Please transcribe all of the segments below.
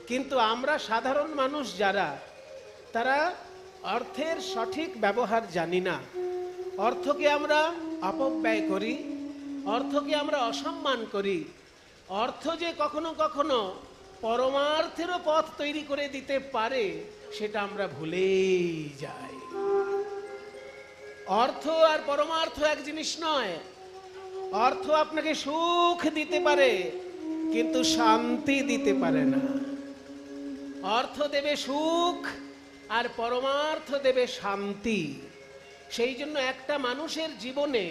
কিন্তু আমরা সাধারণ মানুষ যারা, তারা অর্থের সঠিক ব্যবহার জানি না। অর্থকে আমরা অপব্যয় করি, অর্থকে আমরা অসম্মান করি। অর্থ যে কখনো কখনো পরমার্থেরও পথ তৈরি করে দিতে পারে, সেটা আমরা ভুলেই যাই। অর্থ আর পরমার্থ এক জিনিস নয়। অর্থ আপনাকে সুখ দিতে পারে, কিন্তু শান্তি দিতে পারে না। অর্থ দেবে সুখ আর পরমার্থ দেবে শান্তি। সেই জন্য একটা মানুষের জীবনে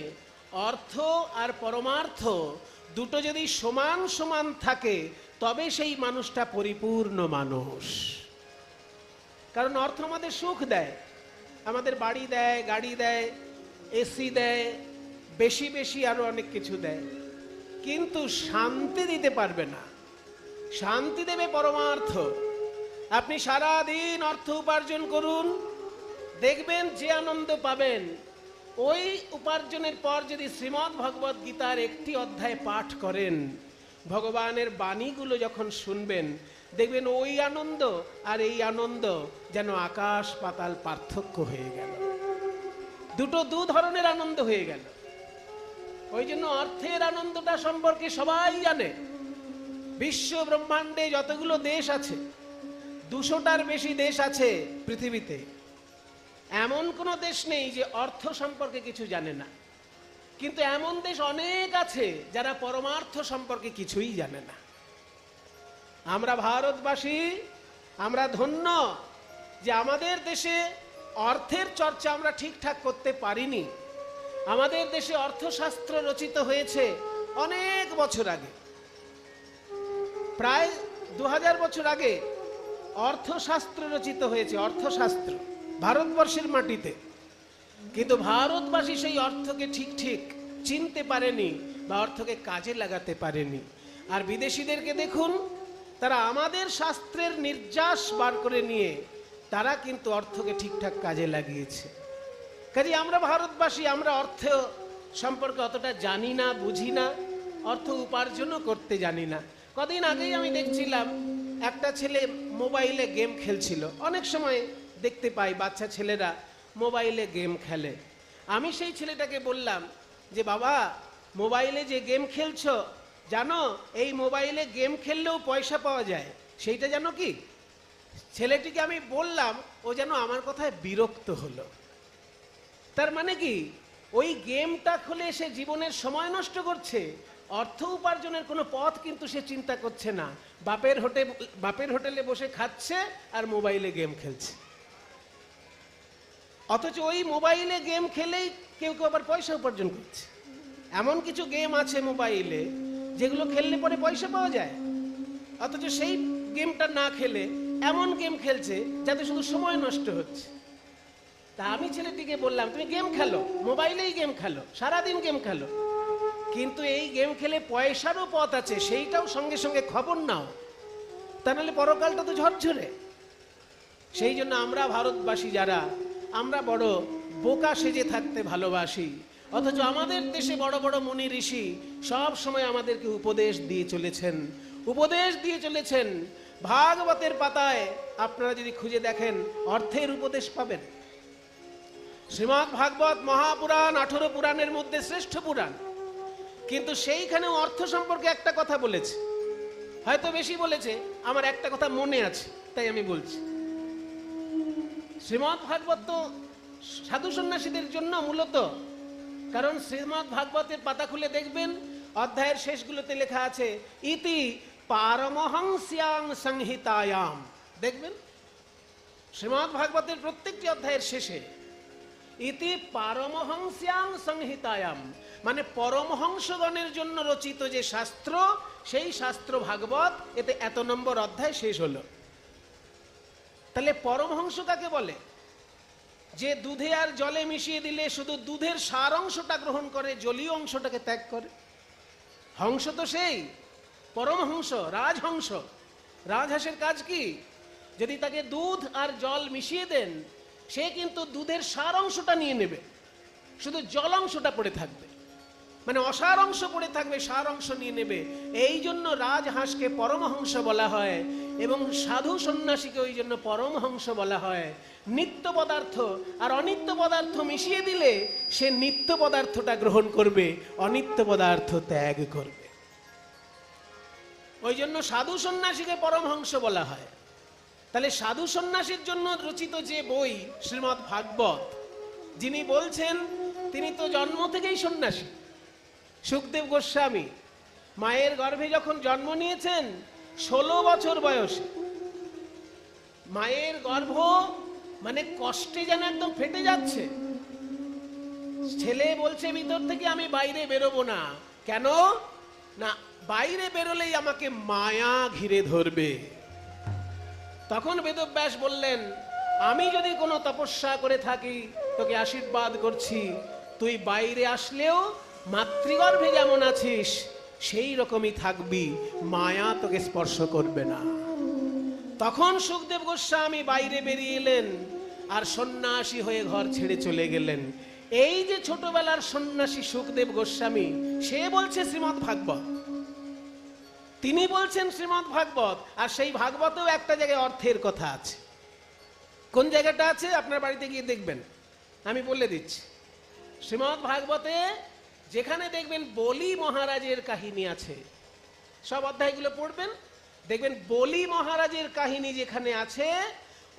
অর্থ আর পরমার্থ দুটো যদি সমান সমান থাকে, তবে সেই মানুষটা পরিপূর্ণ মানুষ। কারণ অর্থ আমাদের সুখ দেয়, আমাদের বাড়ি দেয়, গাড়ি দেয়, এসি দেয়, বেশি বেশি আরো অনেক কিছু দেয়, কিন্তু শান্তি দিতে পারবে না। শান্তি দেবে পরমার্থ। আপনি সারা দিন অর্থ উপার্জন করুন, দেখবেন যে আনন্দ পাবেন, ওই উপার্জনের পর যদি শ্রীমদ্ ভগবত গীতার একটি অধ্যায় পাঠ করেন, ভগবানের বাণীগুলো যখন শুনবেন, দেখবেন ওই আনন্দ আর এই আনন্দ যেন আকাশ পাতাল পার্থক্য হয়ে গেল। দুটো দু ধরনের আনন্দ হয়ে গেল। ওই জন্য অর্থের আনন্দটা সম্পর্কে সবাই জানে। বিশ্ব ব্রহ্মাণ্ডে যতগুলো দেশ আছে, 200টার বেশি দেশ আছে পৃথিবীতে, এমন কোনো দেশ নেই যে অর্থ সম্পর্কে কিছু জানে না। কিন্তু এমন দেশ অনেক আছে যারা পরমার্থ সম্পর্কে কিছুই জানে না। আমরা ভারতবাসী, আমরা ধন্য যে আমাদের দেশে অর্থের চর্চা আমরা ঠিকঠাক করতে পারিনি। আমাদের দেশে অর্থশাস্ত্র রচিত হয়েছে অনেক বছর আগে, প্রায় 2000 বছর আগে অর্থশাস্ত্র রচিত হয়েছে। অর্থশাস্ত্র ভারতবর্ষের মাটিতে, কিন্তু ভারতবাসী সেই অর্থকে ঠিক ঠিক চিনতে পারেনি বা অর্থকে কাজে লাগাতে পারেনি। আর বিদেশিদেরকে দেখুন, তারা আমাদের শাস্ত্রের নির্যাস বার করে নিয়ে তারা কিন্তু অর্থকে ঠিকঠাক কাজে লাগিয়েছে। কাজে আমরা ভারতবাসী, আমরা অর্থ সম্পর্কে অতটা জানি না, বুঝি না, অর্থ উপার্জনও করতে জানি না। কদিন আগেই আমি দেখছিলাম একটা ছেলে মোবাইলে গেম খেলছিল। অনেক সময় দেখতে পাই বাচ্চা ছেলেরা মোবাইলে গেম খেলে। আমি সেই ছেলেটাকে বললাম যে, বাবা, মোবাইলে যে গেম খেলছো, জানো এই মোবাইলে গেম খেললেও পয়সা পাওয়া যায়, সেইটা জানো কি? ছেলেটিকে আমি বললাম, ও যেন আমার কথায় বিরক্ত হলো। তার মানে কি, ওই গেমটা খুলে সে জীবনের সময় নষ্ট করছে, অর্থ উপার্জনের কোনো পথ কিন্তু সে চিন্তা করছে না। বাপের হোটেলে বসে খাচ্ছে আর মোবাইলে গেম খেলছে। অথচ ওই মোবাইলে গেম খেলেই কেউ কেউ আবার পয়সা উপার্জন করছে। এমন কিছু গেম আছে মোবাইলে যেগুলো খেললে পরে পয়সা পাওয়া যায়, অথচ সেই গেমটা না খেলে এমন গেম খেলছে যাতে শুধু সময় নষ্ট হচ্ছে। তা আমি ছেলেটিকে বললাম, তুমি গেম খেলো, মোবাইলেই গেম খেলো, সারাদিন গেম খেলো, কিন্তু এই গেম খেলে পয়সারও পথ আছে, সেইটাও সঙ্গে সঙ্গে খবর নাও, তা নাহলে পরকালটা তো ঝরঝরে। সেই জন্য আমরা ভারতবাসী যারা, আমরা বড় বোকা সেজে থাকতে ভালোবাসি, অথচ আমাদের দেশে বড় বড় মুনি ঋষি সব সময় আমাদেরকে উপদেশ দিয়ে চলেছেন। ভাগবতের পাতায় আপনারা যদি খুঁজে দেখেন, অর্থের উপদেশ পাবেন। শ্রীমদ্ ভাগবত মহাপুরাণ 18 পুরাণের মধ্যে শ্রেষ্ঠ পুরাণ, কিন্তু সেইখানেও অর্থ সম্পর্কে একটা কথা বলেছে। হয়তো বেশি বলেছে, আমার একটা কথা মনে আছে, তাই আমি বলছি। শ্রীমদ্ ভাগবত তো সাধু সন্ন্যাসীদের জন্য মূলত, কারণ শ্রীমদ্ ভাগবতের পাতা খুলে দেখবেন অধ্যায়ের শেষগুলোতে লেখা আছে ইতি পারমহংস্যাং সংহিতায়াম। দেখবেন শ্রীমদ্ ভাগবতের প্রত্যেকটি অধ্যায়ের শেষে ইতি পারমহংস্যাং সংহিতায়াম, মানে পরমহংসগণের জন্য রচিত যে শাস্ত্র, সেই শাস্ত্র ভাগবত, এতে এত নম্বর অধ্যায় শেষ হলো। তাহলে পরমহংস কাকে বলে? যে দুধে আর জলে মিশিয়ে দিলে শুধু দুধের সার অংশটা গ্রহণ করে, জলীয় অংশটাকে ত্যাগ করে। হংস তো সেই পরমহংস, রাজহংস। রাজহাঁসের কাজ কি? যদি তাকে দুধ আর জল মিশিয়ে দেন, সে কিন্তু দুধের সার অংশটা নিয়ে নেবে, শুধু জল অংশটা পড়ে থাকবে। মানে অসার অংশ পড়ে থাকবে, সার অংশ নিয়ে নেবে। এই জন্য রাজহাঁসকে পরমহংস বলা হয় এবং সাধু সন্ন্যাসীকে ওই জন্য পরমহংস বলা হয়। নিত্য পদার্থ আর অনিত্য পদার্থ মিশিয়ে দিলে সে নিত্য পদার্থটা গ্রহণ করবে, অনিত্য পদার্থ ত্যাগ করবে। ওই জন্য সাধু সন্ন্যাসীকে পরমহংস বলা হয়। তাহলে সাধু সন্ন্যাসীর জন্য রচিত যে বই শ্রীমদ্ ভাগবত, যিনি বলছেন তিনি তো জন্ম থেকেই সন্ন্যাসী। সুখদেব গোস্বামী মায়ের গর্ভে যখন জন্ম নিয়েছেন 16 বছর বয়সে, মায়ের গর্ভ মানে কষ্টে যেন একদম ফেটে যাচ্ছে। ছেলে বলছে ভিতর থেকে আমি বাইরে বেরোবো না। কেন না, বাইরে বেরোলেই আমাকে মায়া ঘিরে ধরবে। তখন বেদব্যাস বললেন, আমি যদি কোনো তপস্যা করে থাকি তোকে আশীর্বাদ করছি, তুই বাইরে আসলেও মাতৃগর্ভে যেমন আছিস সেই রকমই থাকবি, মায়া তোকে স্পর্শ করবে না। তখন সুখদেব গোস্বামী বাইরে বেরিয়ে এলেন আর সন্ন্যাসী হয়ে ঘর ছেড়ে চলে গেলেন। এই যে ছোটবেলার সন্ন্যাসী সুখদেব গোস্বামী, সে বলছে শ্রীমদ্ ভাগবত, তিনি বলছেন শ্রীমদ্ ভাগবত। আর সেই ভাগবতেও একটা জায়গায় অর্থের কথা আছে। কোন জায়গাটা আছে আপনার বাড়িতে গিয়ে দেখবেন, আমি বলে দিচ্ছি। শ্রীমদ্ ভাগবতে যেখানে দেখবেন বলি মহারাজের কাহিনী আছে, সব অধ্যায়গুলো পড়বেন, দেখবেন বলি মহারাজের কাহিনী যেখানে আছে,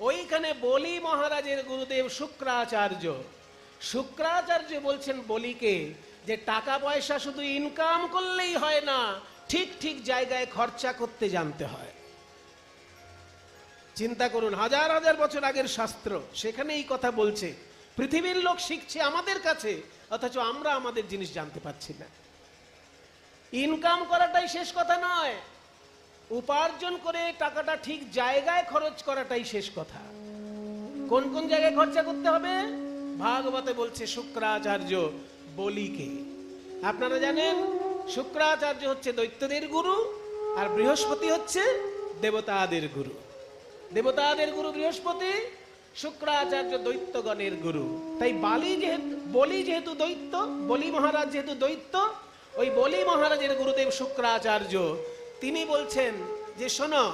ওইখানে বলি মহারাজের গুরুদেব শুক্রাচার্য, শুক্রাচার্য বলছেন বলিকে যে টাকা পয়সা শুধু ইনকাম করলেই হয় না, ঠিক ঠিক জায়গায় খরচা করতে জানতে হয়। চিন্তা করুন, হাজার হাজার বছর আগের শাস্ত্র সেখানে এই কথা বলছে। পৃথিবীর লোক শিখছে আমাদের কাছে, অথচ আমরা আমাদের জিনিস জানতে পারছি না। ইনকাম করাটাই শেষ কথা নয়, উপার্জন করে টাকাটা ঠিক জায়গায় খরচ করাটাই শেষ কথা। কোন কোন জায়গায় খরচা করতে হবে ভাগবতে বলছে শুক্রাচার্য বলিকে। আপনারা জানেন শুক্রাচার্য হচ্ছে দৈত্যদের গুরু, আর বৃহস্পতি হচ্ছে দেবতাদের গুরু। দেবতাদের গুরু বৃহস্পতি, শুক্রাচার্য দৈত্যগণের গুরু। তাই বলি যেহেতু দৈত্য, বলি মহারাজ যেহেতু দৈত্য, ওই বলি মহারাজের গুরুদেব শুক্রাচার্য তিনি বলছেন যে শোনো,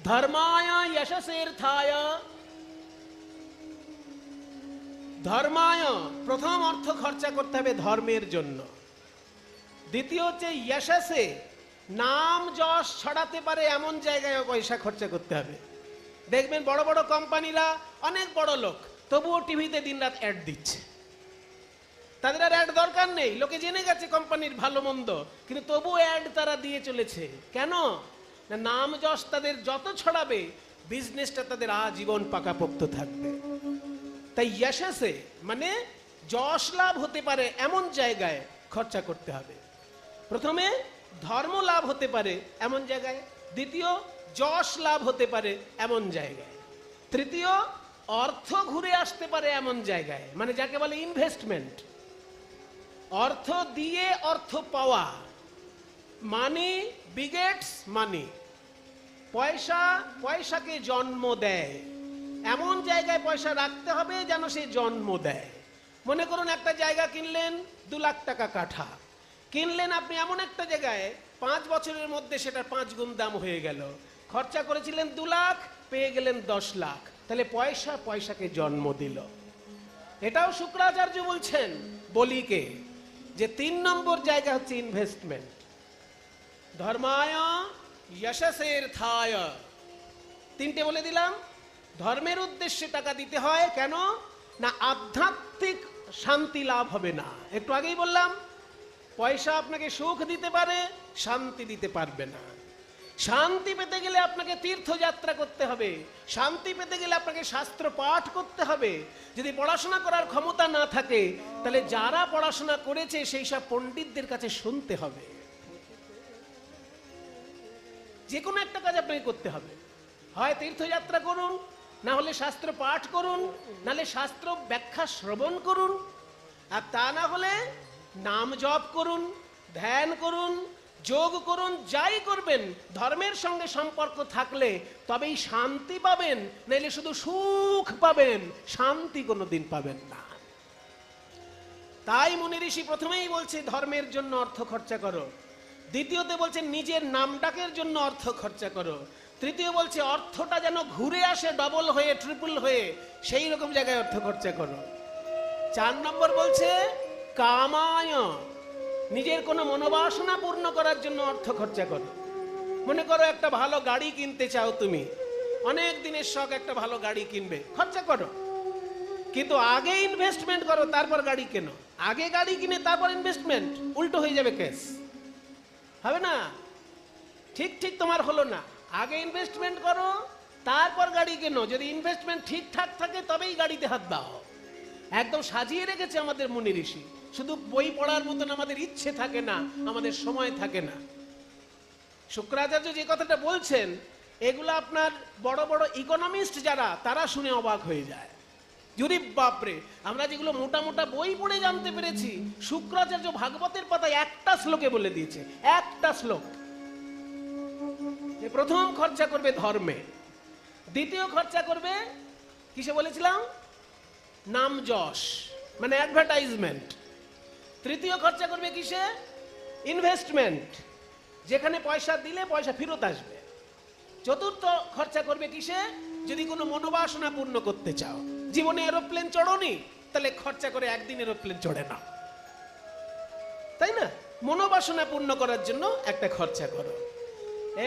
ধর্মায় যশসের্থায়, ধর্মায় প্রথম অর্থ খরচা করতে হবে ধর্মের জন্য। দ্বিতীয় হচ্ছে যশসে, নাম যশ ছড়াতে পারে এমন জায়গায় পয়সা খরচা করতে হবে। দেখবেন বড় বড় কোম্পানিরা অনেক বড় লোক, তবুও টিভিতে দিনরাত অ্যাড দিচ্ছে। তাদের আর অ্যাড দরকার নেই, লোকে জেনে গেছে কোম্পানির ভালো মন্দ, কিন্তু তবুও অ্যাড তারা দিয়ে চলেছে। কেন না, নাম যশ তাদের যত ছড়াবে বিজনেসটা তাদের আজীবন পাকাপোক্ত থাকবে। তাই যশসে মানে যশ লাভ হতে পারে এমন জায়গায় খরচা করতে হবে। প্রথমে ধর্ম লাভ হতে পারে এমন জায়গায়, দ্বিতীয় যশ লাভ হতে পারে এমন জায়গায়, তৃতীয় অর্থ ঘুরে আসতে পারে এমন জায়গায়, মানে যাকে বলে ইনভেস্টমেন্ট। অর্থ দিয়ে অর্থ পাওয়া, মানি বিগেটস মানি, পয়সা পয়সাকে জন্ম দেয় এমন জায়গায় পয়সা রাখতে হবে যেন সে জন্ম দেয়। মনে করুন একটা জায়গা কিনলেন, 2 লাখ টাকা কাঠা কিনলেন আপনি এমন একটা জায়গায়, 5 বছরের মধ্যে সেটা 5 গুণ দাম হয়ে গেল। খরচা করেছিলেন 2 লাখ, পেয়ে গেলেন 10 লাখ, তাহলে পয়সা পয়সাকে জন্ম দিল। এটাও শুক্রাচার্য বলছেন বলিকে যে 3 নম্বর জায়গা হচ্ছে ইনভেস্টমেন্ট। ধর্মায় যশসের্থায়, 3টে বলে দিলাম। ধর্মের উদ্দেশ্যে টাকা দিতে হয়, কেন না আধ্যাত্মিক শান্তি লাভ হবে না। একটু আগেই বললাম পয়সা আপনাকে সুখ দিতে পারে, শান্তি দিতে পারবে না। শান্তি পেতে গেলে আপনাকে তীর্থযাত্রা করতে হবে, শান্তি পেতে গেলে আপনাকে শাস্ত্র পাঠ করতে হবে। যদি পড়াশোনা করার ক্ষমতা না থাকে, তাহলে যারা পড়াশোনা করেছে সেই সব পণ্ডিতদের কাছে শুনতে হবে। যে কোনো একটা কাজ আপনাকে করতে হবে, হয় তীর্থযাত্রা করুন, না হলে শাস্ত্র পাঠ করুন, নাহলে শাস্ত্র ব্যাখ্যা শ্রবণ করুন, আর তা না হলে নাম জপ করুন, ধ্যান করুন, যোগ করুন, যাই করবেন ধর্মের সঙ্গে সম্পর্ক থাকলে তবেই শান্তি পাবেন, নাইলে শুধু সুখ পাবেন, শান্তি কোনোদিন পাবেন না। তাই মুনি ঋষি প্রথমেই বলছে ধর্মের জন্য অর্থ খরচা করো, দ্বিতীয়তে বলছে নিজের নামডাকের জন্য অর্থ খরচা করো, তৃতীয় বলছে অর্থটা যেন ঘুরে আসে ডবল হয়ে ট্রিপল হয়ে, সেই রকম জায়গায় অর্থ খরচা করো। 4 নম্বর বলছে কামায়, নিজের কোনো মনোবাসনা পূর্ণ করার জন্য অর্থ খরচা করো। মনে করো একটা ভালো গাড়ি কিনতে চাও, তুমি অনেক দিনের শখ একটা ভালো গাড়ি কিনবে, খরচা করো, কিন্তু আগে ইনভেস্টমেন্ট করো তারপর গাড়ি কেনো। আগে গাড়ি কিনে তারপর ইনভেস্টমেন্ট, উল্টো হয়ে যাবে কেস, হবে না, ঠিক ঠিক তোমার হলো না। আগে ইনভেস্টমেন্ট করো তারপর গাড়ি কেনো, যদি ইনভেস্টমেন্ট ঠিকঠাক থাকে তবেই গাড়িতে হাত দাও। একদম সাজিয়ে রেখেছে আমাদের মুনি ঋষি, শুধু বই পড়ার মতন আমাদের ইচ্ছে থাকে না, আমাদের সময় থাকে না। শুক্রাচার্য যে কথাটা বলছেন, এগুলো আপনার বড় বড় ইকোনমিস্ট যারা, তারা শুনে অবাক হয়ে যায়। যদি বাপরে, আমরা যেগুলো মোটা মোটা বই পড়ে জানতে পেরেছি, শুক্রাচার্য ভাগবতের পাতায় একটা শ্লোকে বলে দিয়েছে, একটা শ্লোক, যে প্রথম খরচা করবে ধর্মে, দ্বিতীয় খরচা করবে কিসে বলেছিলাম, নাম যশ মানে অ্যাডভার্টাইজমেন্ট, তৃতীয় খরচা করবে কিসে, ইনভেস্টমেন্ট, যেখানে পয়সা দিলে পয়সা ফেরত আসবে, চতুর্থ খরচা করবে কিসে, যদি কোনো মনোবাসনা পূর্ণ করতে চাও। জীবনে এরোপ্লেন চড়োনি, তাহলে খরচা করে একদিন এরোপ্লেন চড়ে না, তাই না, মনোবাসনা পূর্ণ করার জন্য একটা খরচা করো।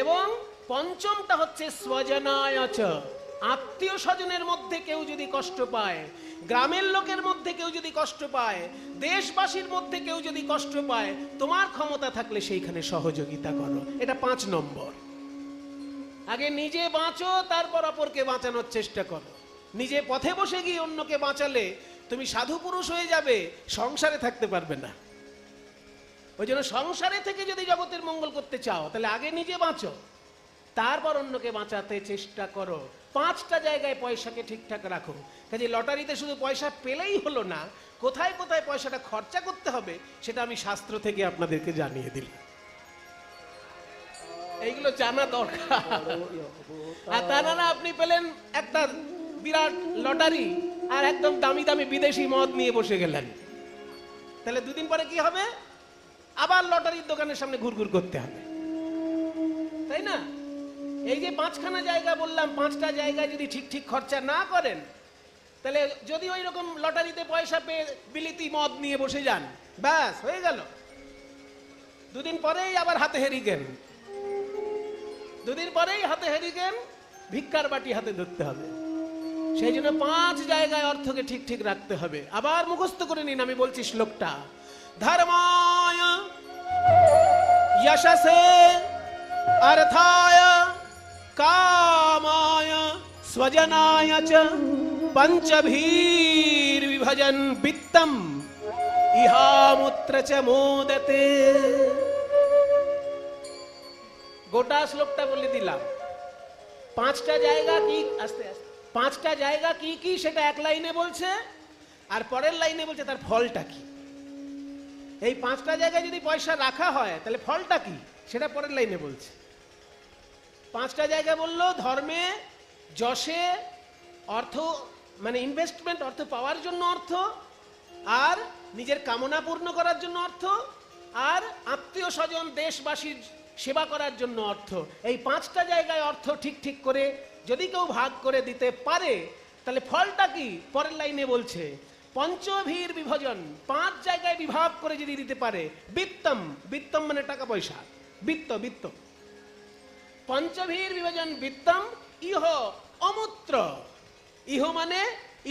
এবং পঞ্চমটা হচ্ছে স্বজনায়চ, আত্মীয় স্বজনের মধ্যে কেউ যদি কষ্ট পায়, গ্রামের লোকের মধ্যে কেউ যদি কষ্ট পায়, দেশবাসীর মধ্যে কেউ যদি কষ্ট পায়, তোমার ক্ষমতা থাকলে সেইখানে সহযোগিতা করো। এটা 5 নম্বর। আগে নিজে বাঁচো, তারপর অপরকে বাঁচানোর চেষ্টা করো। নিজে পথে বসে গিয়ে অন্যকে বাঁচালে তুমি সাধু পুরুষ হয়ে যাবে, সংসারে থাকতে পারবে না। ওই জন্য সংসারে থেকে যদি জগতের মঙ্গল করতে চাও, তাহলে আগে নিজে বাঁচো, তারপর অন্যকে বাঁচাতে চেষ্টা করো। 5টা জায়গায় পয়সাকে ঠিকঠাক রাখো। কাজে লটারিতে শুধু পয়সা পেলেই হলো না, কোথায় কোথায় পয়সাটা খরচা করতে হবে সেটা আমি শাস্ত্র থেকে আপনাদেরকে জানিয়ে দিলাম। এইগুলো জানা দরকার। আর তা না আপনি পেলেন একটা বিরাট লটারি আর একদম দামি দামি বিদেশি মদ নিয়ে বসে গেলেন, তাহলে 2 দিন পরে কি হবে, আবার লটারির দোকানের সামনে ঘুরঘুর করতে হবে, তাই না? এই যে 5খানা জায়গা বললাম, 5টা জায়গায় যদি ঠিক ঠিক খরচা না করেন, তাহলে যদি ওই রকম লটারিতে পয়সা পেয়ে বিলিতি মদ নিয়ে বসে যান, ব্যাস হয়ে গেল। 2 দিন পরেই আবার হাতে হেরিকেন, 2 দিন পরেই হাতে হেরিকেন, ভিক্ষার বাটি হাতে ধরতে হবে। সেই জন্য 5 জায়গায় অর্থকে ঠিক ঠিক রাখতে হবে। আবার মুখস্থ করে নিন, আমি বলছি শ্লোকটা, ধর্মায় যশসে অর্থায় কামায় স্বজনায় চ পঞ্চভীর বিভজন বিত্তম ইহামূত্র চ মোদতে। গোটা শ্লোকটা বলে দিলাম। 5টা জায়গা কি, আস্তে আস্তে, 5টা জায়গা কি কি সেটা এক লাইনে বলছে, আর পরের লাইনে বলছে তার ফলটা কি। এই 5টা জায়গায় যদি পয়সা রাখা হয় তাহলে ফলটা কি সেটা পরের লাইনে বলছে। 5টা জায়গা বললো, ধর্মে, যশে, অর্থ মানে ইনভেস্টমেন্ট, অর্থ পাওয়ার জন্য অর্থ, আর নিজের কামনা পূর্ণ করার জন্য অর্থ, আর আত্মীয় স্বজন দেশবাসীর সেবা করার জন্য অর্থ। এই 5টা জায়গায় অর্থ ঠিক ঠিক করে যদি কেউ ভাগ করে দিতে পারে, তাহলে ফলটা কি পরের লাইনে বলছে, পঞ্চভীর বিভজন, 5 জায়গায় বিভাগ করে যদি দিতে পারে, বিত্তম, বিত্তম মানে টাকা পয়সা, বিত্ত, বিত্ত, পঞ্চভীর বিভজন বিত্তম ইহ অমূত্র, ইহ মানে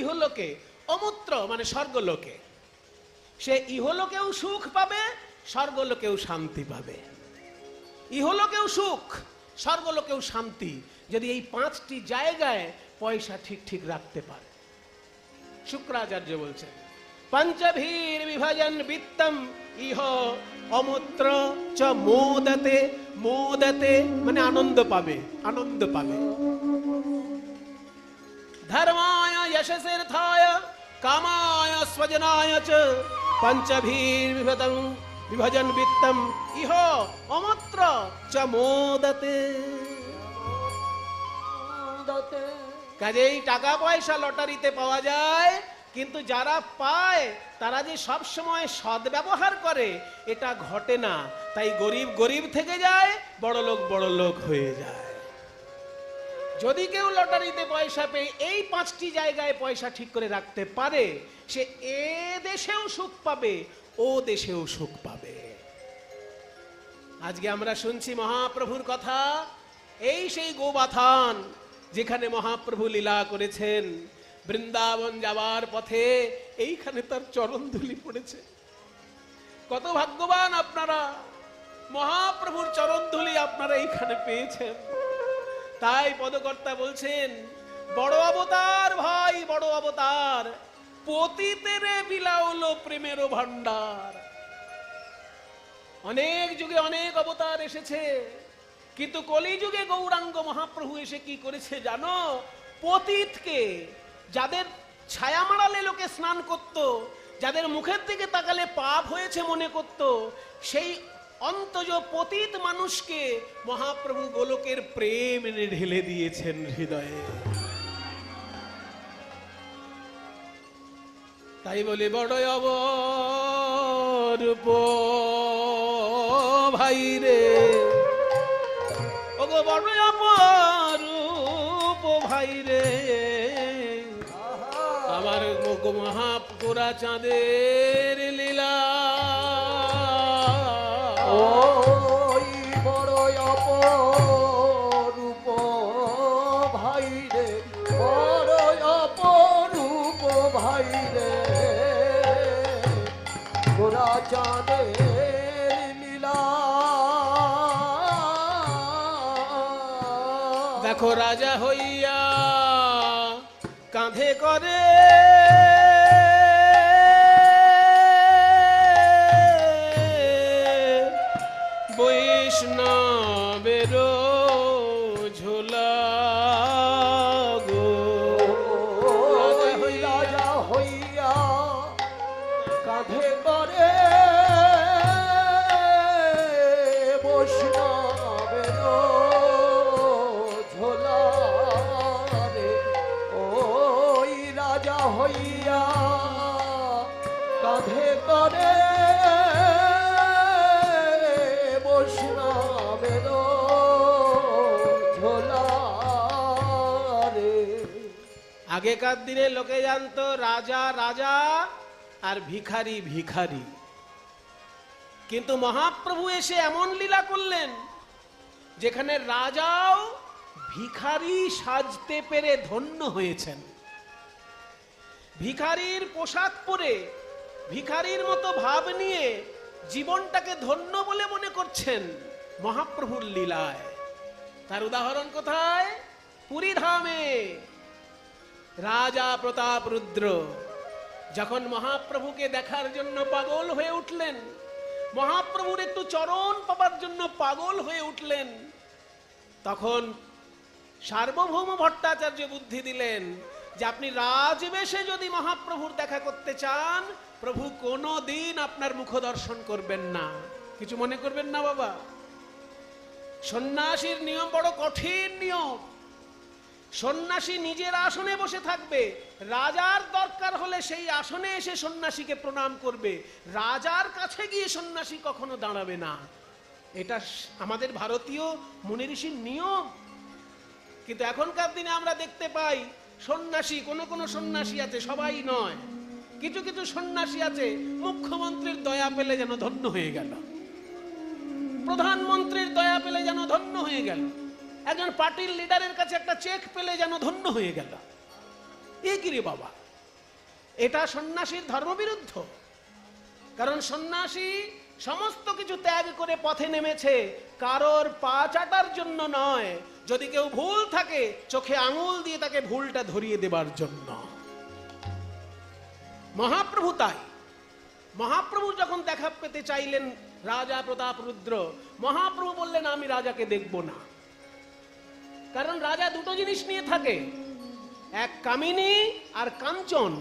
ইহলোকে, অমূত্র মানে স্বর্গলোকে। সে ইহলোকেও সুখ পাবে, স্বর্গলোকেও শান্তি পাবে। ইহলোকেও সুখ, স্বর্গলোকেও শান্তি, যদি এই 5টি জায়গায় পয়সা ঠিক ঠিক রাখতে পারে। শুক্রাচার্য বলছেন পঞ্চভীর বিভজন বিত্তম ইহ অমূত্র চ মোদতে, মোদতে মানে আনন্দ পাবে, আনন্দ পাবে। ধর্মায় যশসের্থায় কামায় স্বজনায় চ পঞ্চভীর বিভজন বিত্তম ইহ অমূত্র চ মোদতে। কাজেই টাকা পয়সা লটারিতে পাওয়া যায়, কিন্তু যারা পায় তারা যে সব সময় সদ্ব্যবহার করে এটা ঘটে না। তাই গরিব গরিব থেকে যায়, বড় লোক হয়ে যায়। যদি কেউ লটারিতে পয়সা পেয়ে এই 5টি জায়গায় পয়সা ঠিক করে রাখতে পারে, সে এ দেশেও সুখ পাবে, ও দেশেও সুখ পাবে। আজকে আমরা শুনছি মহাপ্রভুর কথা, এই সেই গোবাথান যেখানে মহাপ্রভু লীলা করেছেন। বৃন্দাবন যাওয়ার পথে এইখানে তার চরণ ধুলি পড়েছে। কত ভাগ্যবান আপনারা, মহাপ্রভুর চরণ ধুলি আপনারা এইখানে পেয়েছেন। তাই পদকর্তা বলছেন, বড় অবতার ভাই, বড় অবতার, পতিতেরে বিলাউলো প্রেমের ভান্ডার। অনেক যুগে অনেক অবতার এসেছে, কিন্তু কলিযুগে গৌরাঙ্গ মহাপ্রভু এসে কি করেছে জানো? পতিতকে, যাদের ছায়া মারালে লোকে স্নান করত, যাদের মুখের দিকে তাকালে পাপ হয়েছে মনে করত, সেই অন্তজ পতিত মানুষকে মহাপ্রভু গোলকের প্রেম এনে ঢেলে দিয়েছেন হৃদয়ে। তাই বলে বড় অবরূপ ভাই রে, ওগো বড় অপরূপ ভাই রে, আমার মহাপুরা চাঁদের লীলা। ওই বড় অপরূপ ভাই রে, বড় অপরূপ ভাই রে, গোরা চাঁদের লীলা। দেখো রাজা হইয়া কাঁধে করে বৈষ্ণবের ঝোলা গো। রাজা হইয়া কাঁধে করে বৈষ্ণবের ঝোলা রে, ওই রাজা হইয়া কাঁধে করে বৈষ্ণবের ঝোলা রে। আগেকার দিনে লোকে জানতো রাজা রাজা আর ভিখারি ভিখারি, কিন্তু মহাপ্রভু এসে এমন লীলা করলেন যেখানে রাজাও ভিখারি সাজতে পেরে ধন্য হয়েছেন। ভিখারির পোশাক পরে ভিখারির মতো ভাব নিয়ে জীবনটাকে ধন্য বলে মনে করছেন মহাপ্রভুর লীলায়। তার উদাহরণ কোথায়? পুরী ধামে রাজা প্রতাপ রুদ্র যখন মহাপ্রভুকে দেখার জন্য পাগল হয়ে উঠলেন, মহাপ্রভুর একটু চরণ পাবার জন্য পাগল হয়ে উঠলেন, তখন সার্বভৌম ভট্টাচার্য বুদ্ধি দিলেন যে আপনি রাজবেশে যদি মহাপ্রভুর দেখা করতে চান, প্রভু কোনো দিন আপনার মুখ দর্শন করবেন না। কিছু মনে করবেন না বাবা, সন্ন্যাসীর নিয়ম বড় কঠিন নিয়ম। সন্ন্যাসী নিজের আসনে বসে থাকবে, রাজার দরকার হলে সেই আসনে এসে সন্ন্যাসীকে প্রণাম করবে, রাজার কাছে গিয়ে সন্ন্যাসী কখনো দাঁড়াবে না। এটা আমাদের ভারতীয় মুনি ঋষির নিয়ম। কিন্তু এখনকার দিনে আমরা দেখতে পাই সন্ন্যাসী, কোন সন্ন্যাসী আছে, সবাই নয়, কিছু কিছু সন্ন্যাসী আছে মুখ্যমন্ত্রীর দয়া পেলে যেন ধন্য হয়ে গেল, প্রধানমন্ত্রীর দয়া পেলে যেন ধন্য হয়ে গেল, একজন পার্টির লিডারের কাছে একটা চেক পেলে যেন ধন্য হয়ে গেল। এ কি রে বাবা, এটা সন্ন্যাসীর ধর্মবিরুদ্ধ। কারণ সন্ন্যাসী সমস্ত কিছু ত্যাগ করে পথে নেমেছে কারোর পা চাটার জন্য নয়, যদি কেউ ভুল থাকে চোখে আঙুল দিয়ে তাকে ভুলটা ধরিয়ে দেবার জন্য। মহাপ্রভু তাই, মহাপ্রভু যখন দেখা পেতে চাইলেন রাজা প্রতাপ রুদ্র, মহাপ্রভু বললেন আমি রাজাকে দেখব না। কারণ রাজা দুটো জিনিস নিয়ে থাকে, এক কামিনী আর কাঞ্চন।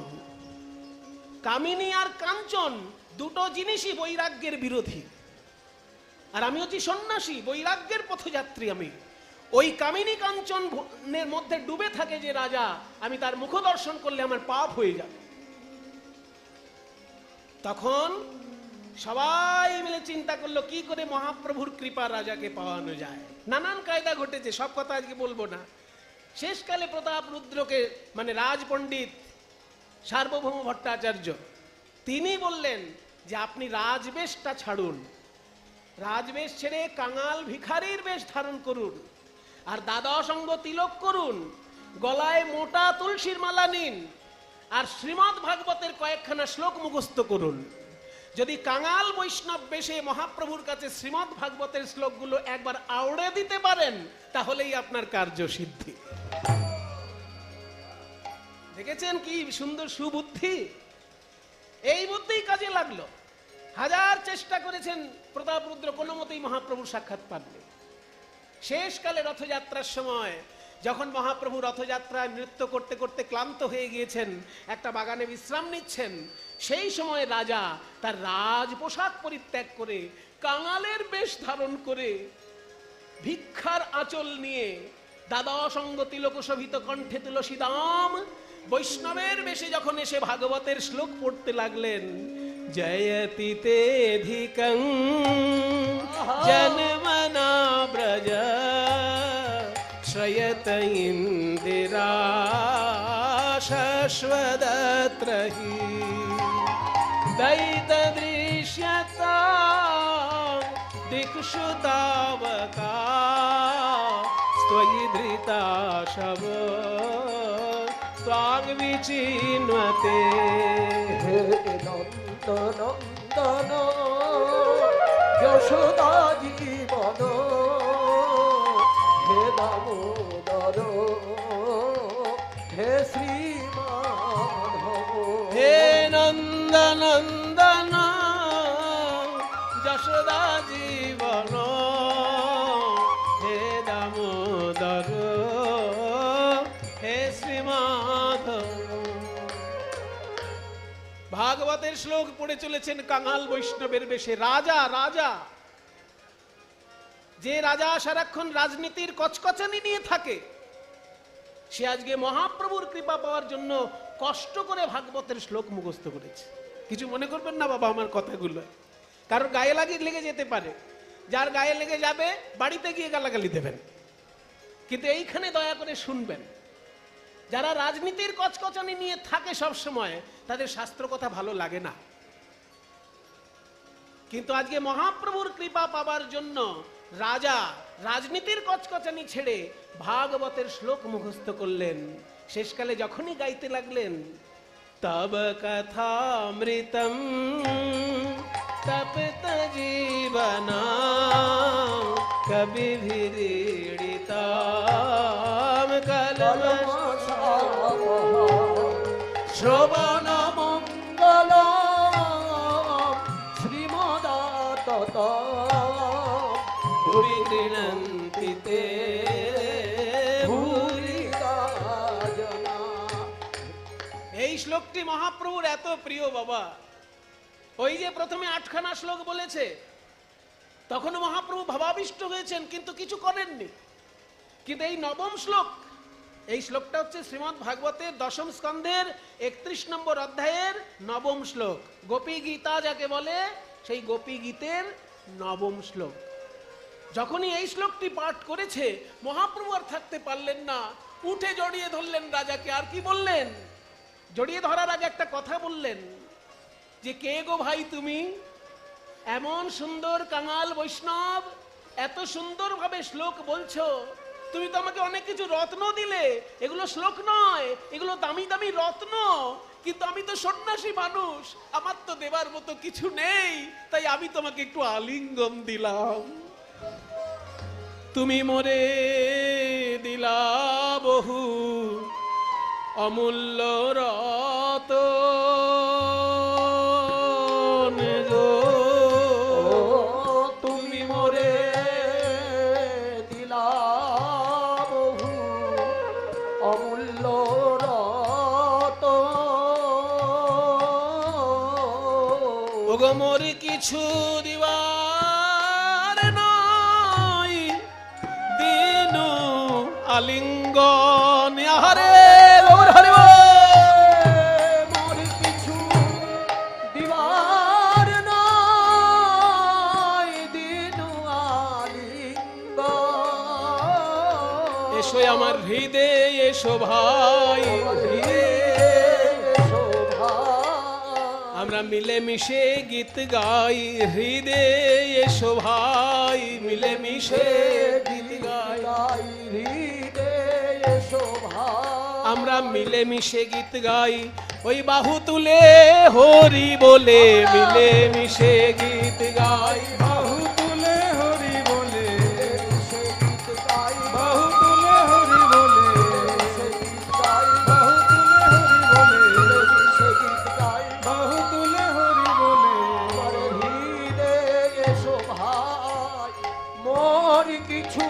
কামিনী আর কাঞ্চন দুটো জিনিসই বৈরাগ্যের বিরোধী। আর আমি হচ্ছি সন্ন্যাসী, বৈরাগ্যের পথযাত্রী। আমি ওই কামিনী কাঞ্চনের মধ্যে ডুবে থাকে যে রাজা, আমি তার মুখ দর্শন করলে আমার পাপ হয়ে যাবে। তখন সবাই মিলে চিন্তা করলো কি করে মহাপ্রভুর কৃপা রাজাকে পাওয়ানো যায়। নানান কায়দা ঘটেছে, সব কথা আজকে বলবো না। শেষকালে প্রতাপ রুদ্রকে মানে রাজপণ্ডিত সার্বভৌম ভট্টাচার্য তিনি বললেন যে আপনি রাজবেশটা ছাড়ুন, রাজবেশ ছেড়ে কাঙাল ভিখারির বেশ ধারণ করুন, আর দ্বাদশ অঙ্গ তিলক করুন, গলায় মোটা তুলসীর মালা নিন, আর শ্রীমদ্ ভাগবতের কয়েকখানা শ্লোক মুখস্থ করুন। যদি কাঙাল বৈষ্ণব বেশে মহাপ্রভুর কাছে শ্রীমদ্ ভাগবতের শ্লোকগুলো একবার আওড়ে দিতে পারেন তাহলেই আপনার কার্য সিদ্ধি। দেখেছেন কি সুন্দর সুবুদ্ধি? এই বুদ্ধি কাজে লাগলো। হাজার চেষ্টা করেছেন প্রতাপ রুদ্র, কোনো মতেই মহাপ্রভুর সাক্ষাৎ পাননি। শেষকালে রথযাত্রার সময় যখন মহাপ্রভু রথযাত্রায় নৃত্য করতে করতে ক্লান্ত হয়ে গিয়েছেন, একটা বাগানে বিশ্রাম নিচ্ছেন, সেই সময় রাজা তার রাজ পোশাক পরিত্যাগ করে কাঙালের বেশ ধারণ করে ভিক্ষার আঁচল নিয়ে দ্বাদশ অঙ্গ তিলক শোভিত কণ্ঠে তুলসী দাম বৈষ্ণবের বেশে যখন এসে ভাগবতের শ্লোক পড়তে লাগলেন, জয়তি তেধিকং জনমনা ব্রজ শ্রয়ত ইন্দিরা শশ্বদত্রহি দয়িত দৃশ্যতা দিক্ষু তাবকা ত্বয়ি ধৃতা শব ত্বাং বিচিন্বতে। হে নন্দনন্দন যশোদা জীবন, হে দামোদর, হে শ্রীমাধব। হে নন্দনন্দন যশোদা জীবন, হে দামোদর, হে শ্রীমাধব। ভাগবতের শ্লোক পড়ে চলেছেন কাঙাল বৈষ্ণবের বেশে। রাজা রাজা যে রাজা সারাক্ষণ রাজনীতির কচকচানি নিয়ে থাকে, সে আজকে মহাপ্রভুর কৃপা পাওয়ার জন্য কষ্ট করে ভাগবতের শ্লোক মুখস্থ করেছে। কিছু মনে করবেন না বাবা আমার কথাগুলো, কারোর গায়ে লেগে যেতে পারে। যার গায়ে লেগে যাবে বাড়িতে গিয়ে গালাগালি দেবেন, কিন্তু এইখানে দয়া করে শুনবেন। যারা রাজনীতির কচকচানি নিয়ে থাকে সব সময়, তাদের শাস্ত্র কথা ভালো লাগে না, কিন্তু আজকে মহাপ্রভুর কৃপা পাবার জন্য রাজা রাজনীতির কচকচানি ছেড়ে ভাগবতের শ্লোক মুখস্থ করলেন। শেষকালে যখনই গাইতে লাগলেন, তব কথামৃতম তপ্ত জীবনা কবিভিড়িতাম কলমশা শ্রবণ মঙ্গল শ্রীমদাতত ভুরি গৃণন্তি তে ভুরি। ভূরিদাজনা। এই শ্লোকটি মহাপ্রভুর এত প্রিয় বাবা। ওই যে প্রথমে 8খানা শ্লোক বলেছে, তখন মহাপ্রভু ভাবাবিষ্ট হয়েছেন কিন্তু কিছু করেননি। কিন্তু এই নবম শ্লোক, এই শ্লোকটা হচ্ছে শ্রীমদ্ ভাগবতের 10ম স্কন্ধের 31 নম্বর অধ্যায়ের নবম শ্লোক। গোপী গীতা যাকে বলে, সেই গোপী গীতের নবম শ্লোক। যখনই এই শ্লোকটি পাঠ করেছে, মহাপ্রভু আর থাকতে পারলেন না, উঠে জড়িয়ে ধরলেন রাজাকে। আর কি বললেন? জড়িয়ে ধরার আগে একটা কথা বললেন যে, কে গো ভাই তুমি? এমন সুন্দর কাঙাল বৈষ্ণব, এত সুন্দরভাবে শ্লোক বলছো, তুমি তো আমাকে অনেক কিছু রত্ন দিলে, এগুলো শ্লোক নয়, এগুলো দামি দামি রত্ন, কিন্তু আমি তো সন্ন্যাসী মানুষ, আমার তো দেবার মতো কিছু নেই, তাই আমি তোমাকে একটু আলিঙ্গন দিলাম। তুমি মোরে দিলা বহু অমূল্য রতন গো, তুমি মোরে দিলা বহু অমূল্য রতন। ওগো মোর কিছু দিবার নাই, দিনু আলিঙ্গন। আহারে গৌর হরি বল। মোর কিছু দিবার এসো আমার হৃদয়ে এসো ভাই, আমরা মিলে মিশে গীত গাই, হৃদয়ে এসো ভাই, মিলে মিশে গীত গাই, আমরা মিলে মিশে গীত গাই, ওই বাহু তুলে হরি বলে মিলে মিশে গীত গাই, বাহু তুলে হরি বলে, বাহু তুলে হরি বলে, বাহু তুলে হরি বলে, মোর কিছু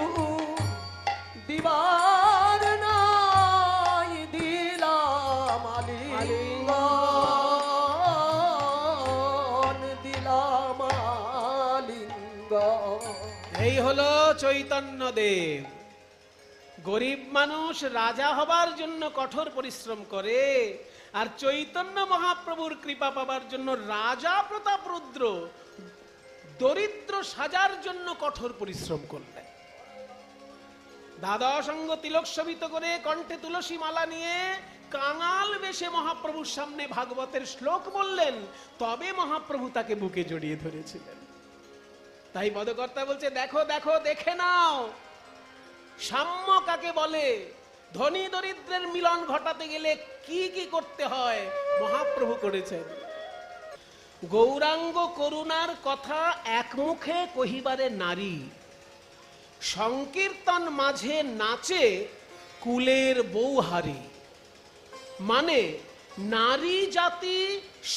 দিবার নাই, দিলাম আলিঙ্গন, দিলাম আলিঙ্গন। এই হলো চৈতন্যদেব। গরিব মানুষ রাজা হবার জন্য কঠোর পরিশ্রম করে, আর চৈতন্য মহাপ্রভুর কৃপা পাবার জন্য রাজা প্রতাপ রুদ্র দরিদ্র সাজার জন্য কঠোর পরিশ্রম করলেন। দ্বাদশ অঙ্গ তিলক শোভিত করে কণ্ঠে তুলসী মালা নিয়ে কাঙাল বেশে মহাপ্রভুর সামনে ভাগবতের শ্লোক বললেন, তবে মহাপ্রভু তাকে বুকে জড়িয়ে ধরেছিলেন। তাই পদকর্তা বলছে, দেখো দেখো দেখে নাও সাম্য কাকে বলে, ধনী দরিদ্রের মিলন ঘটাতে গেলে কি কি করতে হয় মহাপ্রভু করেছেন। গৌরাঙ্গ করুণার কথা এক মুখে কহিবারে নারী, সংকীর্তন মাঝে নাচে কুলের বৌহারি। মানে নারী জাতি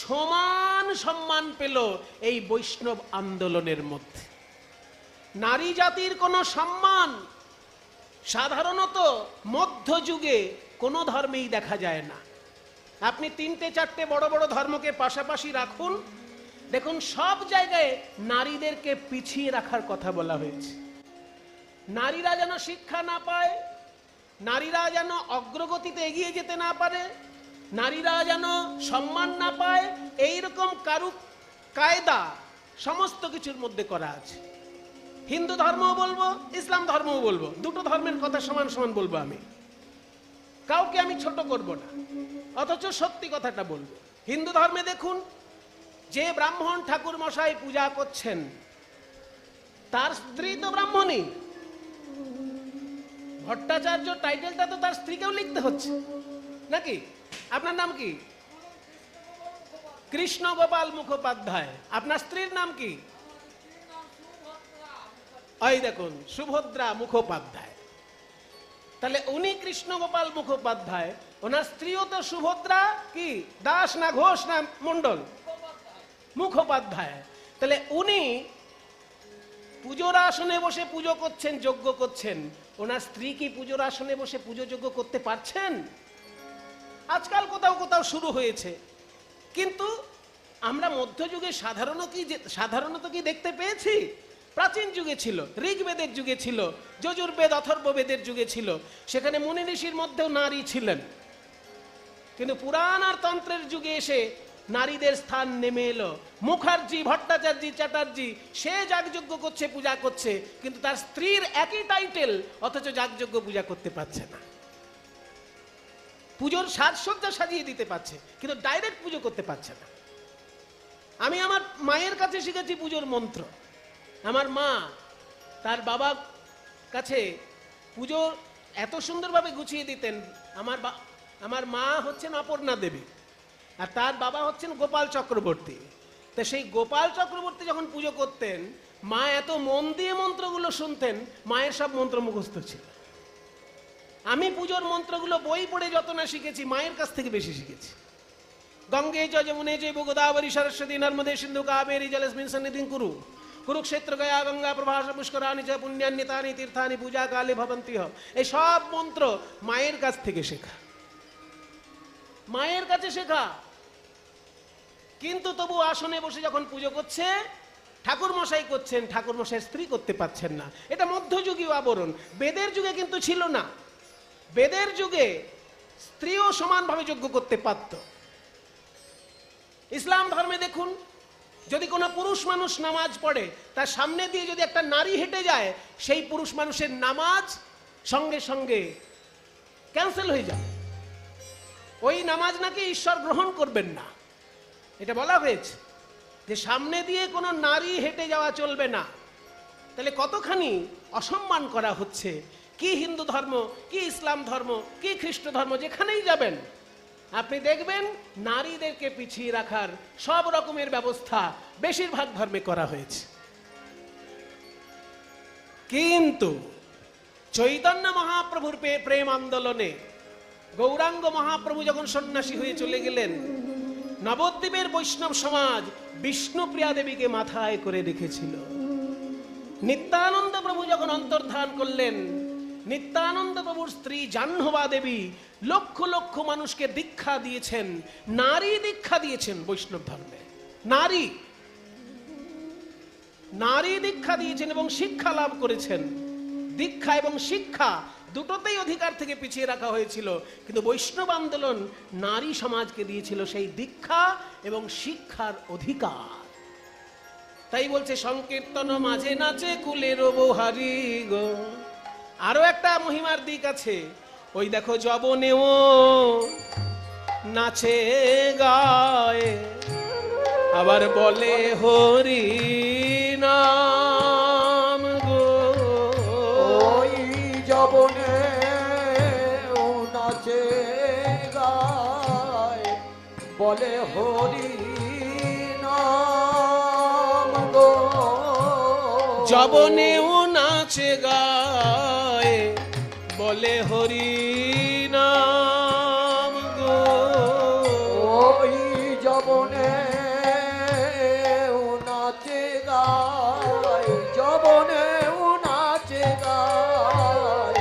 সমান সম্মান পেল এই বৈষ্ণব আন্দোলনের মধ্যে। নারী জাতির কোনো সম্মান সাধারণত মধ্যযুগে কোনো ধর্মেই দেখা যায় না। আপনি 3-4টে বড় বড় ধর্মকে পাশাপাশি রাখুন, দেখুন সব জায়গায় নারীদেরকে পিছিয়ে রাখার কথা বলা হয়েছে। নারীরা যেন শিক্ষা না পায়, নারীরা যেন অগ্রগতিতে এগিয়ে যেতে না পারে, নারীরা যেন সম্মান না পায়, এইরকম কারু কায়দা সমস্ত কিছুর মধ্যে করা আছে। হিন্দু ধর্মও বলবো, ইসলাম ধর্মও বলবো, দুটো ধর্মের কথা সমান সমান বলবো। আমি কাউকে আমি ছোট করব না, অথচ সত্যি কথাটা বলবো। হিন্দু ধর্মে দেখুন, যে ব্রাহ্মণ ঠাকুর মশাই পূজা করছেন তার স্ত্রী তো ব্রাহ্মণী। ভট্টাচার্য টাইটেলটা তো তার স্ত্রীকেও লিখতে হচ্ছে নাকি? আপনার নাম কি? কৃষ্ণ গোপাল মুখোপাধ্যায়। আপনার স্ত্রীর নাম কি? এই দেখুন, সুভদ্রা মুখোপাধ্যায়। তাহলে উনি কৃষ্ণ গোপাল মুখোপাধ্যায়, ওনার স্ত্রীও তো সুভদ্রা কি দাস না ঘোষ না মন্ডল? মুখোপাধ্যায়। তাহলে উনি পুজোর আসনে বসে পুজো করছেন, যজ্ঞ করছেন, ওনার স্ত্রী কি পুজোর আসনে বসে পুজো যজ্ঞ করতে পারছেন? আজকাল কোথাও কোথাও শুরু হয়েছে, কিন্তু আমরা মধ্যযুগে সাধারণত কি দেখতে পেয়েছি? প্রাচীন যুগে ছিল, ঋগ্বেদের যুগে ছিল, যজুর্বেদ অথর্ববেদের যুগে ছিল, সেখানে মুনি ঋষির মধ্যেও নারী ছিলেন। কিন্তু পুরাণ আর তন্ত্রের যুগে এসে নারীদের স্থান নেমে এলো। মুখার্জি, ভট্টাচার্য, চ্যাটার্জি সে যাগযজ্ঞ করছে, পূজা করছে, কিন্তু তার স্ত্রীর একই টাইটেল, অথচ যাগযজ্ঞ পূজা করতে পারছে না। পুজোর সাজসজ্জা সাজিয়ে দিতে পারছে, কিন্তু ডাইরেক্ট পুজো করতে পারছে না। আমি আমার মায়ের কাছে শিখেছি পুজোর মন্ত্র। আমার মা তার বাবার কাছে পুজো এত সুন্দরভাবে গুছিয়ে দিতেন। আমার মা হচ্ছেন অপর্ণা দেবী, আর তার বাবা হচ্ছেন গোপাল চক্রবর্তী। তো সেই গোপাল চক্রবর্তী যখন পুজো করতেন, মা এত মন দিয়ে মন্ত্রগুলো শুনতেন, মায়ের সব মন্ত্র মুখস্থ ছিল। আমি পুজোর মন্ত্রগুলো বই পড়ে যত না শিখেছি, মায়ের কাছ থেকে বেশি শিখেছি। গঙ্গে চ যমুনে চৈব গোদাবরী সরস্বতী নর্মদে সিন্ধু কাবেরী জলেস্মিন সন্নিধিং কুরু, কুরুক্ষেত্র গয়া গঙ্গা প্রভাস পুষ্করাণি চ পুণ্যান্বিতানি তীর্থানি পূজা কালে ভবন্তি। এই সব মন্ত্র মায়ের কাছ থেকে শেখা, মায়ের কাছে শেখা। কিন্তু তবু আসনে বসে যখন পুজো করছে, ঠাকুর মশাই করছেন, ঠাকুর মশাই স্ত্রী করতে পারছেন না। এটা মধ্যযুগীয় আবরণ। বেদের যুগে কিন্তু ছিল না। বেদের যুগে স্ত্রীও সমানভাবে যজ্ঞ করতে পারত। ইসলাম ধর্মে দেখুন, যদি কোনো পুরুষ মানুষ নামাজ পড়ে, তার সামনে দিয়ে যদি একটা নারী হেঁটে যায়, সেই পুরুষ মানুষের নামাজ সঙ্গে সঙ্গে ক্যান্সেল হয়ে যাবে। ওই নামাজ নাকি ঈশ্বর গ্রহণ করবেন না, এটা বলা হয়েছে যে সামনে দিয়ে কোনো নারী হেঁটে যাওয়া চলবে না। তাহলে কতখানি অসম্মান করা হচ্ছে। কি হিন্দু ধর্ম, কি ইসলাম ধর্ম, কি খ্রিস্ট ধর্ম, যেখানেই যাবেন আপনি দেখবেন নারীদেরকে পিছিয়ে রাখার সব রকমের ব্যবস্থা বেশিরভাগ ধর্মে করা হয়েছে। কিন্তু চৈতন্য মহাপ্রভুর প্রেম আন্দোলনে গৌরাঙ্গ মহাপ্রভু যখন সন্ন্যাসী হয়ে চলে গেলেন, নবদ্বীপের বৈষ্ণব সমাজ বিষ্ণুপ্রিয়া দেবীকে মাথায় করে রেখেছিল। নিত্যানন্দ প্রভু যখন অন্তর্ধান করলেন, নিত্যানন্দ প্রভুর স্ত্রী জাহ্নবা দেবী লক্ষ লক্ষ মানুষকে দীক্ষা দিয়েছেন, নারী দীক্ষা দিয়েছেন বৈষ্ণব ধর্মে। নারী নারী দীক্ষা দিয়েছেন এবং শিক্ষা লাভ করেছেন। দীক্ষা এবং শিক্ষা দুটোতেই অধিকার থেকে পিছিয়ে রাখা হয়েছিল, কিন্তু বৈষ্ণব আন্দোলন নারী সমাজকে দিয়েছিল সেই দীক্ষা এবং শিক্ষার অধিকার। তাই বলছে সংকীর্তন মাঝে নাচে কুলের বহারি গো। আরো একটা মহিমার দিক আছে, ওই দেখো যবনেও নাচে গায়ে, আবার বলে হরি নাম গো। ওই যবনে নাচে গায়, বলে হরি নাম গো। যবনেও নাচে গায়ে, বলে হরি নাম গো। ওই যবনে নাচে গায়, যবনে নাচে গায়,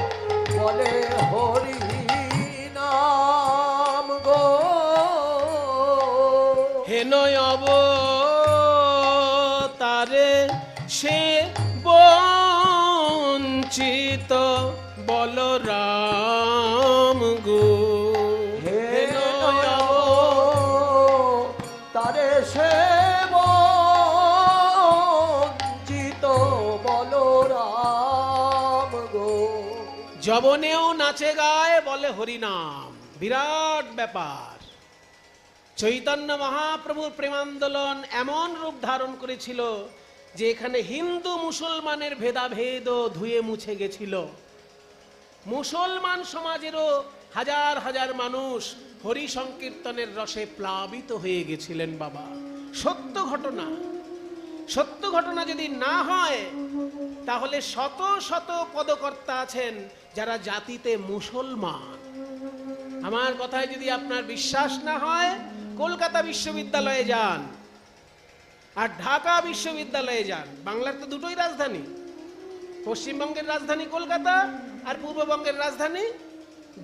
বলে হরি নাম গো। হেনয় অবতারে সে বঞ্চিত বলরাম গো। তারে সে বঞ্চিত বলরাম গো। যবনেও নাচে গায়ে, বলে হরিনাম। বিরাট ব্যাপার। চৈতন্য মহাপ্রভুর প্রেমান্দোলন এমন রূপ ধারণ করেছিল যে এখানে হিন্দু মুসলমানের ভেদাভেদ ধুয়ে মুছে গেছিল। মুসলমান সমাজেরও হাজার হাজার মানুষ হরি সংকীর্তনের রসে প্লাবিত হয়ে গেছিলেন বাবা। সত্য ঘটনা। সত্য ঘটনা যদি না হয় তাহলে শত শত পদকর্তা আছেন যারা জাতিতে মুসলমান। আমার কথায় যদি আপনার বিশ্বাস না হয়, কলকাতা বিশ্ববিদ্যালয়ে যান আর ঢাকা বিশ্ববিদ্যালয়ে যান। বাংলার তো দুটোই রাজধানী, পশ্চিমবঙ্গের রাজধানী কলকাতা আর পূর্ববঙ্গের রাজধানী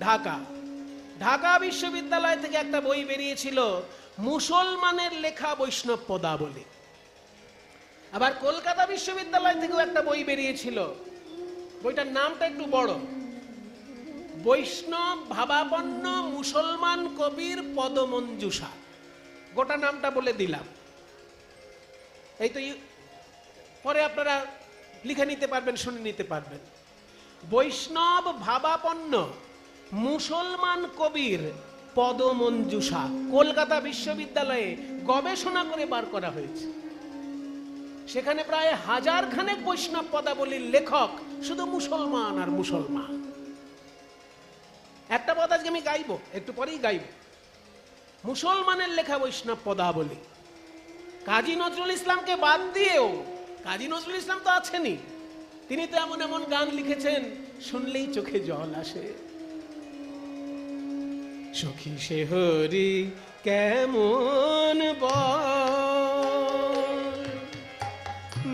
ঢাকা। ঢাকা বিশ্ববিদ্যালয় থেকে একটা বই বেরিয়েছিল, মুসলমানের লেখা বৈষ্ণব পদাবলী। আবার কলকাতা বিশ্ববিদ্যালয় থেকেও একটা বই বেরিয়েছিল, বইটার নামটা একটু বড়, বৈষ্ণব ভাবাপন্ন মুসলমান কবির পদমঞ্জুষা। গোটা নামটা বলে দিলাম, এই তো পরে আপনারা লিখে নিতে পারবেন, শুনে নিতে পারবেন। বৈষ্ণব ভাবাপন্ন মুসলমান কবির পদমঞ্জুষা কলকাতা বিশ্ববিদ্যালয়ে গবেষণা করে বার করা হয়েছে। সেখানে প্রায় 1000 খানেক বৈষ্ণব পদাবলীর লেখক শুধু মুসলমান আর মুসলমান। একটা পদ আজকে আমি গাইব, একটু পরেই গাইব, মুসলমানের লেখা বৈষ্ণব পদাবলী। কাজী নজরুল ইসলামকে বাদ দিয়েও, কাজী নজরুল ইসলাম তো আছেনই, তিনি তো এমন এমন গান লিখেছেন শুনলেই চোখে জল আসে। সখী সে হরি কেমন বল,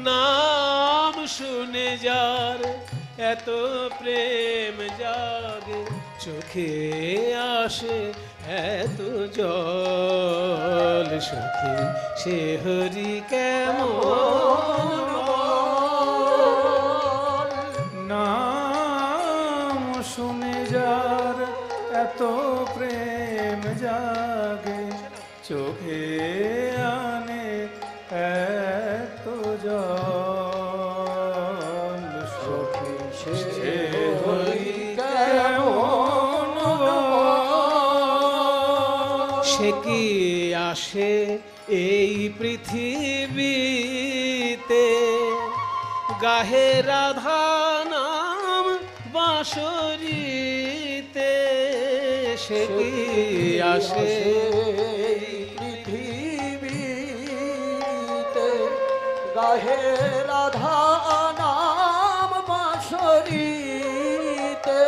নাম শুনে যার এত প্রেম জাগে, চোখে আসে এত জল। সখী সে হরি কেমন বল, নাম শুনে যার এত প্রেম জাগে, চোখে আনে এত জল। সখী সে হরি সে কি আসে এই পৃথিবীতে গাহে রাধা নাম বাঁশরীতে সে কি আসে পৃথিবীতে গাহে রাধা নাম বাঁশরীতে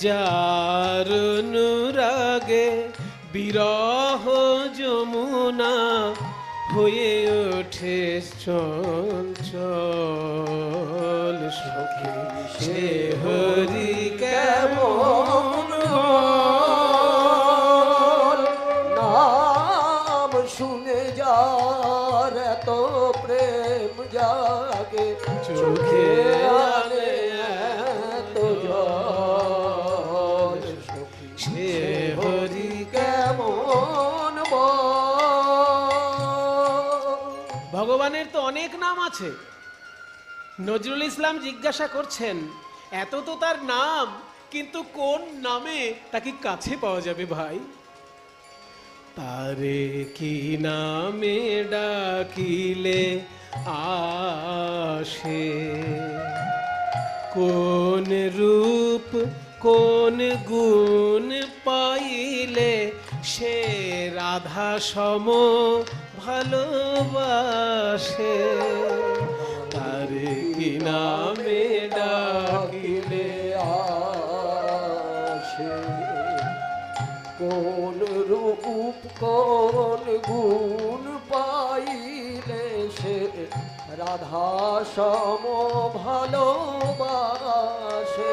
যার অনুরাগে বিরহ যমুনা হয়ে ওঠে চঞ্চল সখী সে হরি কেমন বল, নাম শুনে যার এত প্রেম জাগে চোখে আনে এত জল সে হরি কেমন বল। ভগবানের তো অনেক নাম আছে। নজরুল ইসলাম জিজ্ঞাসা করছেন, এত তো তার নাম, কিন্তু কোন নামে তাকে কাছে পাওয়া যাবে ভাই? তারে কি নামে ডাকিলে আসে, কোন রূপ কোন গুণ পাইলে সে রাধা সম ভালোবাসে? তারে কি নামে ডাকিলে আসে, কোন রূপ কোন গুণ পাইলে সে রাধা সম ভালোবাসে?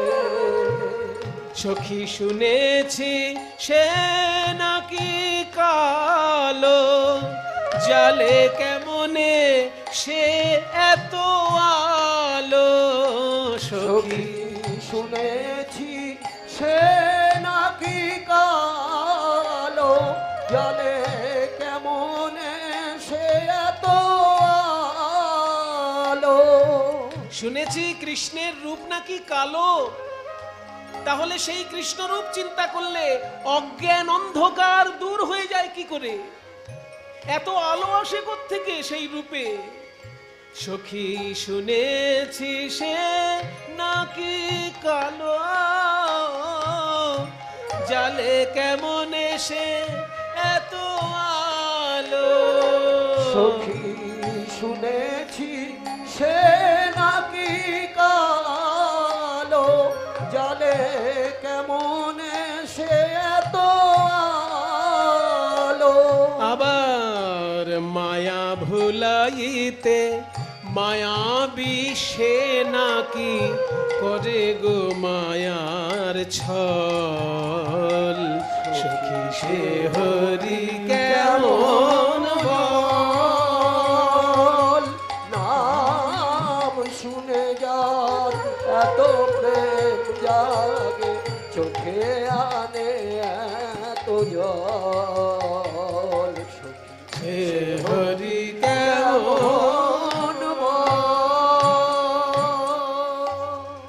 সখী শুনেছি সে নাকি কালো, জালে কেমনে সে এত আলো? সখী শুনেছি সে নাকি কালো, জলে কেমন সে এত আলো? শুনেছি কৃষ্ণের রূপ নাকি কালো, তাহলে সেই কৃষ্ণ রূপ চিন্তা করলে অজ্ঞান অন্ধকার দূর হয়ে যায় কি করে? এত আলো আসে কোত্থেকে সেই রূপে? সখী শুনেছি সে নাকি কালো, জালে কেমন সে এত আলো? সখী শুনেছি সে নাকি কালো, জলে কেমন সে এত আলো? আবার মায়া ভুলাইতে মায়াবী সে নাকি করে গো মায়ার ছল। সখী সে হরি কেমন বল, নাম শুনে যার এত প্রেম জাগে চোখে আনে এত জল? সে হরি কেমন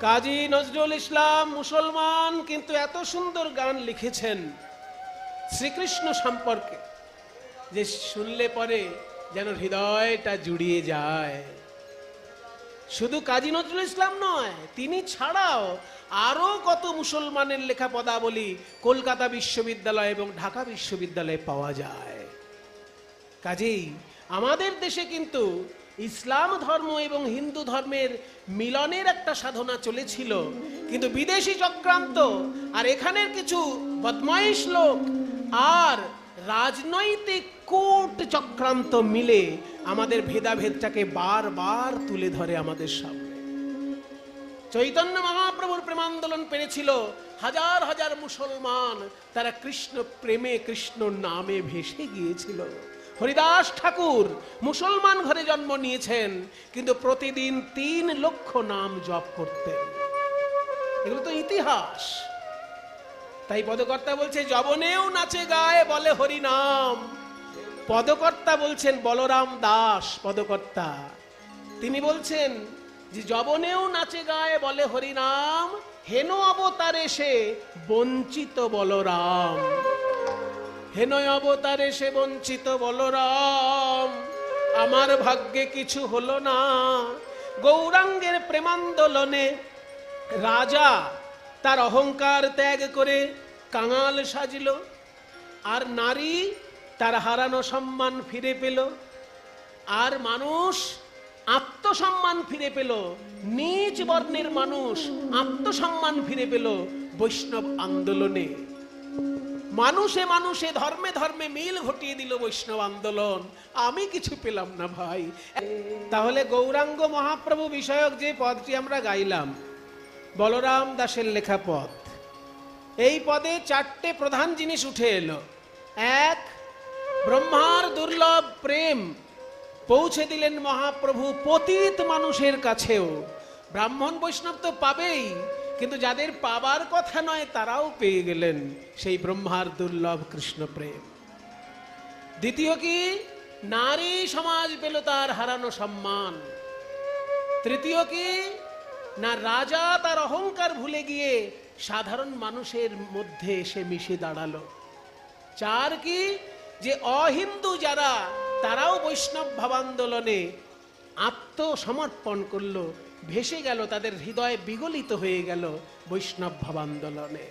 কাজী নজরুল ইসলাম মুসলমান, কিন্তু এত সুন্দর গান লিখেছেন শ্রীকৃষ্ণ সম্পর্কে যে শুনলে পরে যেন হৃদয়টা জুড়িয়ে যায়। শুধু কাজী নজরুল ইসলাম নয়, তিনি ছাড়াও আরো কত মুসলমানের লেখা পদাবলী কলকাতা বিশ্ববিদ্যালয় এবং ঢাকা বিশ্ববিদ্যালয়ে পাওয়া যায়। কাজেই আমাদের দেশে কিন্তু ইসলাম ধর্ম এবং হিন্দু ধর্মের মিলনের একটা সাধনা চলেছিল, কিন্তু বিদেশি চক্রান্ত আর এখানের কিছু বদমাইশ লোক আর রাজনৈতিক কূট চক্রান্ত মিলে আমাদের ভেদাভেদটাকে বারবার তুলে ধরে আমাদের সামনে। চৈতন্য মহাপ্রভুর প্রেমান্দোলন পেরেছিল হাজার হাজার মুসলমান, তারা কৃষ্ণ প্রেমে কৃষ্ণ নামে ভেসে গিয়েছিল। হরিদাস ঠাকুর মুসলমান ঘরে জন্ম নিয়েছেন, কিন্তু প্রতিদিন 3 লক্ষ নাম জপ করতেন। এগুলো তো ইতিহাস। তাই পদকর্তা বলছে যবনেও নাচে গায়ে বলে হরি নাম। পদকর্তা বলছেন বলরাম দাস পদকর্তা, তিনি বলছেন যে যবনেও নাচে গায়ে বলে হরি নাম, হেন অবতারে সে বঞ্চিত বলরাম। হেনয় অবতারে সে বঞ্চিত বলরাম, আমার ভাগ্যে কিছু হলো না। গৌরাঙ্গের প্রেমান্দোলনে রাজা তার অহংকার ত্যাগ করে কাঙাল সাজিল, আর নারী তার হারানো সম্মান ফিরে পেল, আর মানুষ আত্মসম্মান ফিরে পেল। নিজ বর্ণের মানুষ আত্মসম্মান ফিরে পেল বৈষ্ণব আন্দোলনে। মানুষে মানুষে ধর্মে ধর্মে মিল ঘটিয়ে দিল বৈষ্ণব আন্দোলন। আমি কিছু পেলাম না ভাই। তাহলে গৌরাঙ্গ মহাপ্রভু বিষয়ক যে পদটি আমরা গাইলাম, বলরাম দাসের লেখা পদ, এই পদে চারটে প্রধান জিনিস উঠে এলো। এক, ব্রহ্মার দুর্লভ প্রেম পৌঁছে দিলেন মহাপ্রভু পতিত মানুষের কাছেও। ব্রাহ্মণ বৈষ্ণব তো পাবেই, কিন্তু যাদের পাবার কথা নয় তারাও পেয়ে গেলেন সেই ব্রহ্মার দুর্লভ কৃষ্ণ প্রেম। দ্বিতীয় কি, নারী সমাজ পেল তার হারানো সম্মান। তৃতীয় কি না, রাজা তার অহংকার ভুলে গিয়ে সাধারণ মানুষের মধ্যে এসে মিশে দাঁড়ালো। চার কি, যে অহিন্দু যারা তারাও বৈষ্ণব ভাবান্দোলনে আত্মসমর্পণ করলো, ভেসে গেল, তাদের হৃদয় বিগলিত হয়ে গেল বৈষ্ণব ভাবান্দোলনে।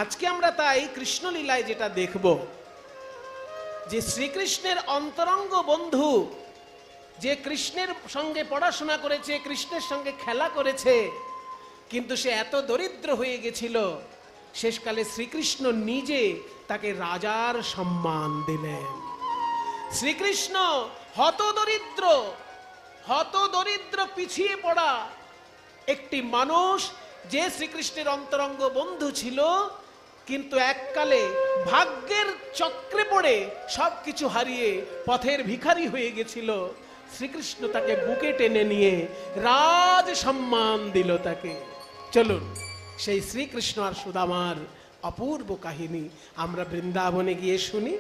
আজকে আমরা তাই কৃষ্ণলীলায় যেটা দেখব, যে শ্রীকৃষ্ণের অন্তরঙ্গ বন্ধু, যে কৃষ্ণের সঙ্গে পড়াশোনা করেছে, কৃষ্ণের সঙ্গে খেলা করেছে, কিন্তু সে এত দরিদ্র হয়ে গেছিল, শেষকালে শ্রীকৃষ্ণ নিজে তাকে রাজার সম্মান দিলেন। শ্রীকৃষ্ণ হতদরিদ্র পিছিয়ে পড়া একটি মানুষ, যে শ্রীকৃষ্ণের অন্তরঙ্গ বন্ধু ছিল, কিন্তু এককালে ভাগ্যের চক্রে পড়ে সবকিছু হারিয়ে পথের ভিখারি হয়ে গেছিল। শ্রীকৃষ্ণ তাকে বুকে টেনে নিয়ে রাজ সম্মান দিল তাকে। চলুন সেই শ্রীকৃষ্ণ আর সুদামার অপূর্ব কাহিনী আমরা বৃন্দাবনে গিয়ে শুনি।